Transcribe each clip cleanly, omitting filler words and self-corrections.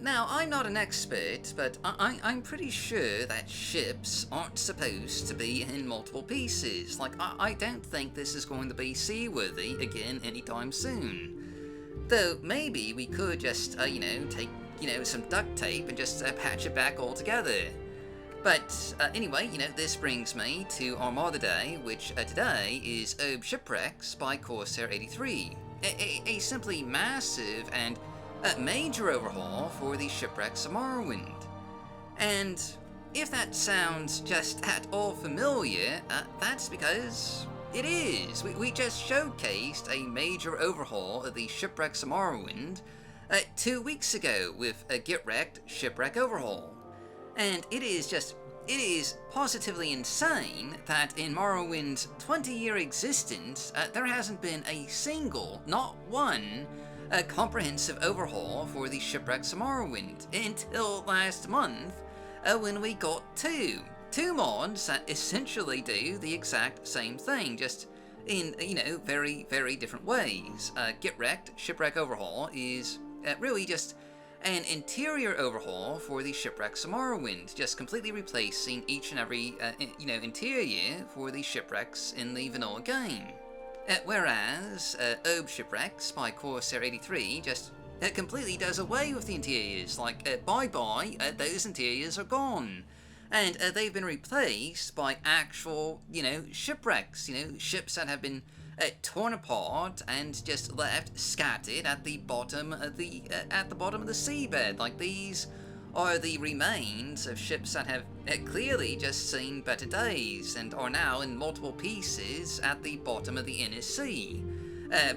Now, I'm not an expert, but I'm pretty sure that ships aren't supposed to be in multiple pieces. Like, I don't think this is going to be seaworthy again anytime soon. Though, maybe we could just, take, some duct tape and just patch it back all together. But anyway, this brings me to our Armada Day, which today is OAAB Shipwrecks by Corsair 83. A simply massive and major overhaul for the shipwrecks of Morrowind. And if that sounds just at all familiar, that's because it is. We just showcased a major overhaul of the shipwrecks of Morrowind 2 weeks ago with a Get Wrecked Shipwreck Overhaul. And it is positively insane that in Morrowind's 20-year existence, there hasn't been a single, not one, comprehensive overhaul for the shipwrecks of Morrowind until last month, when we got two mods that essentially do the exact same thing, just in, very, very different ways. Get Wrecked Shipwreck Overhaul is really just an interior overhaul for the shipwrecks of Morrowind, just completely replacing each and every, interior for the shipwrecks in the vanilla game. Whereas OAAB Shipwrecks by Corsair 83 just completely does away with the interiors, like bye-bye, those interiors are gone. And they've been replaced by actual, shipwrecks, ships that have been torn apart and just left scattered at the bottom of the seabed. Like, these are the remains of ships that have clearly just seen better days and are now in multiple pieces at the bottom of the inner sea,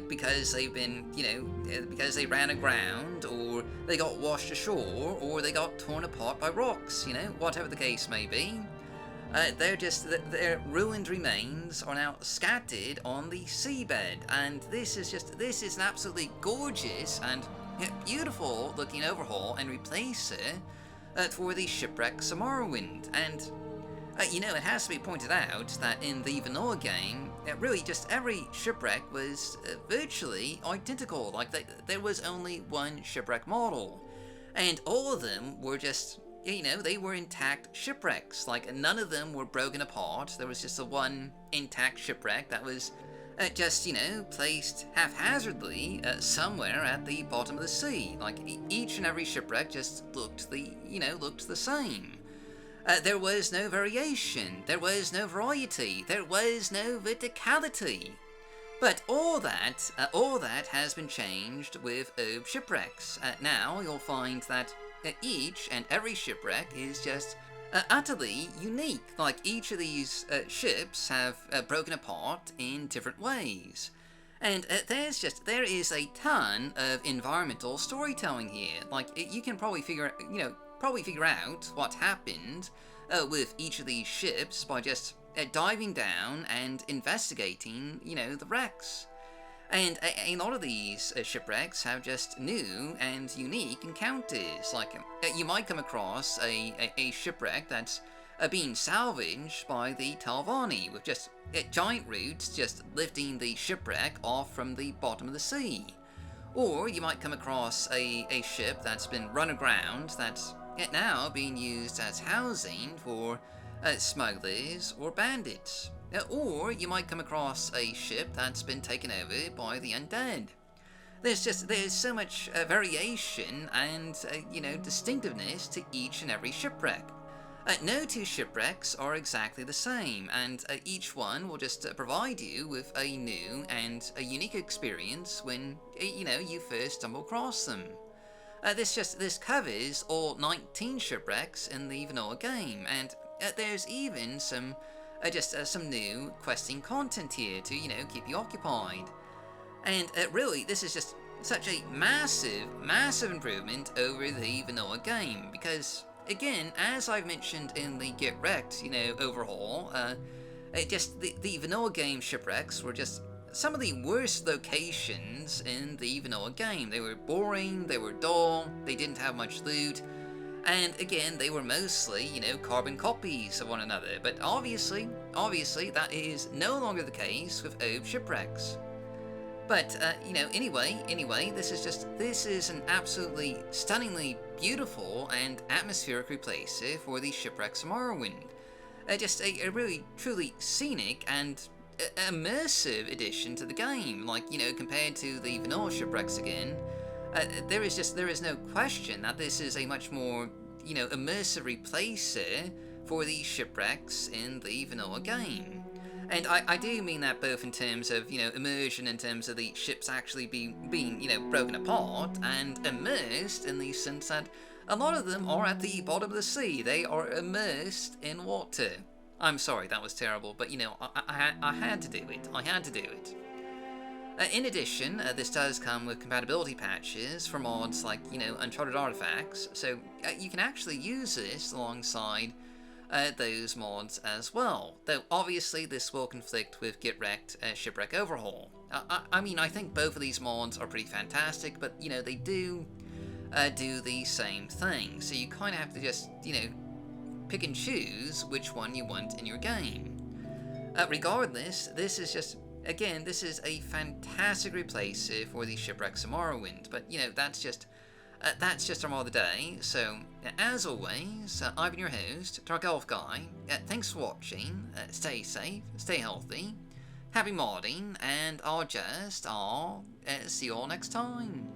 because they've been, because they ran aground, or they got washed ashore, or they got torn apart by rocks, whatever the case may be. Their ruined remains are now scattered on the seabed, and this is an absolutely gorgeous and beautiful looking overhaul and replacer for the shipwrecks of Morrowind. And it has to be pointed out that in the vanilla game, really just every shipwreck was virtually identical. Like, there was only one shipwreck model, and all of them were just, they were intact shipwrecks. Like, none of them were broken apart. There was just the one intact shipwreck that was just, placed haphazardly somewhere at the bottom of the sea. Like, each and every shipwreck just looked the same. There was no variation, there was no variety, there was no verticality. But all that has been changed with OAAB Shipwrecks. Now you'll find that each and every shipwreck is just utterly unique. Like, each of these ships have broken apart in different ways. And there is a ton of environmental storytelling here. Like, you can probably figure out what happened with each of these ships by just diving down and investigating, the wrecks. And a lot of these shipwrecks have just new and unique encounters. Like, you might come across a shipwreck that's being salvaged by the Telvanni, with just giant roots just lifting the shipwreck off from the bottom of the sea. Or you might come across a ship that's been run aground that's now being used as housing for smugglers or bandits. Or you might come across a ship that's been taken over by the undead. There's so much variation and, distinctiveness to each and every shipwreck. No two shipwrecks are exactly the same, and each one will just provide you with a new and a unique experience when, you first stumble across them. This covers all 19 shipwrecks in the vanilla game, and there's even some new questing content here to, keep you occupied. And really, this is just such a massive improvement over the vanilla game, because, again, as I've mentioned in the Get Wrecked, overhaul, the vanilla game shipwrecks were just some of the worst locations in the vanilla game. They were boring, they were dull, they didn't have much loot, and again, they were mostly, carbon copies of one another. But obviously, that is no longer the case with OAAB Shipwrecks. But, anyway, this is an absolutely stunningly beautiful and atmospheric replacer for the Shipwrecks of Morrowind. Just a really, truly scenic and immersive addition to the game. Like, compared to the vanilla Shipwrecks again, there is no question that this is a much more, immersive replacer for the Shipwrecks in the vanilla game. And I do mean that both in terms of, immersion in terms of the ships actually being, broken apart, and immersed in the sense that a lot of them are at the bottom of the sea. They are immersed in water. I'm sorry, that was terrible, but, I had to do it. I had to do it. In addition, this does come with compatibility patches for mods like, Uncharted Artifacts, so you can actually use this alongside those mods as well. Though obviously this will conflict with Get Wrecked Shipwreck Overhaul. I think both of these mods are pretty fantastic, but they do the same thing. So you kind of have to just pick and choose which one you want in your game. Regardless, this is just this is a fantastic replacer for the Shipwrecks of Morrowind. But that's just our mod of the day. So, as always, I've been your host, Dark Elf Guy. Thanks for watching. Stay safe, stay healthy, happy modding, and I'll see you all next time.